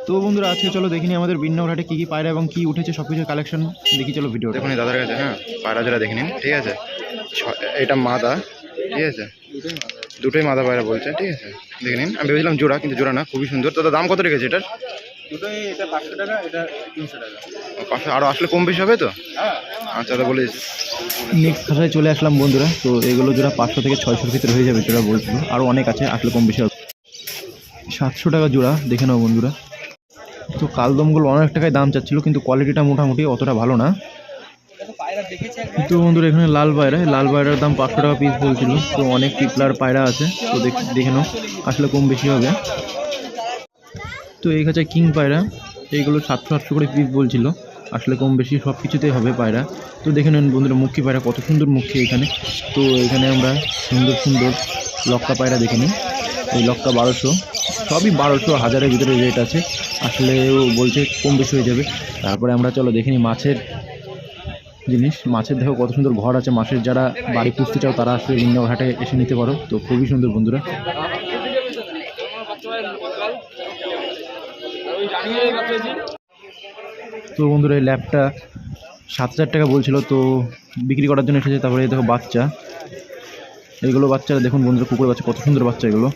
তো বন্ধুরা আজকে চলো দেখিনি আমাদের বিন্নাঘাটে কী কী পায়রা এবং কী উঠেছে সব কিছু কালেকশন দেখি, চলো ভিডিও দেখুন দাদার কাছে। হ্যাঁ, পায়রা জোড়া দেখে নিন, ঠিক আছে। এটা মাদা, ঠিক আছে, দুটোই মাদা পায়রা বলছে, ঠিক আছে, দেখে নিন। আমি ভেবেছিলাম জোড়া, কিন্তু জোড়া না, খুবই সুন্দর। দাদা দাম কত রেখেছে এটার? দুটোই, এটা 500 টাকা, এটা 300 টাকা। 500 আরও আসলে কম বেশি হবে তো? আচ্ছা দাদা বলে নেক্সট খাতায় চলে আসলাম বন্ধুরা। তো এগুলো জোড়া 500 থেকে 600-র ভিতরে হয়ে যাবে জোড়া বলছিল, আরও অনেক আছে, আসলে কম বেশি হবে। 700 টাকা জোড়া, দেখে নাও বন্ধুরা। তো কালদমগুলো অনেক টাকায় দাম চাচ্ছিল, কিন্তু কোয়ালিটিটা মোটামুটি অতটা ভালো না। তো বন্ধুরা এখানে লাল পায়রা, লাল পায়রার দাম 500 টাকা পিস বলছিল। তো অনেক পিপলার পায়রা আছে, তো দেখে নাও, আসলে কম বেশি হবে। তো এই কাছে কিং পায়রা, এইগুলো 700-800 করে পিস বলছিল, আসলে কম বেশি সব কিছুতেই হবে পায়রা। তো দেখে নেন বন্ধুরা মুখী পায়রা, কত সুন্দর মুখী এখানে। তো এখানে আমরা সুন্দর সুন্দর লক্কা পায়রা দেখে নিই। এই লক্কা 1200, সবই 1200, 1000-এর ভিতরে রেট আছে, আসলেও বলছে কম বেশি হয়ে যাবে। তারপরে আমরা চলো দেখে নিই মাছের জিনিস। মাছের দেখো কত সুন্দর ঘর আছে, মাছের যারা বাড়ি পুষতে চাও তারা আসলে লিঙ্গাঘাটে এসে নিতে পারো। তো খুবই সুন্দর বন্ধুরা। তো বন্ধুরা এই ল্যাবটা 7000 টাকা বলছিল, তো বিক্রি করার জন্য এসেছে। তারপরে দেখো বাচ্চা, এইগুলো বাচ্চারা দেখুন বন্ধুরা, কুকুর বাচ্চা, কত সুন্দর বাচ্চা এগুলো।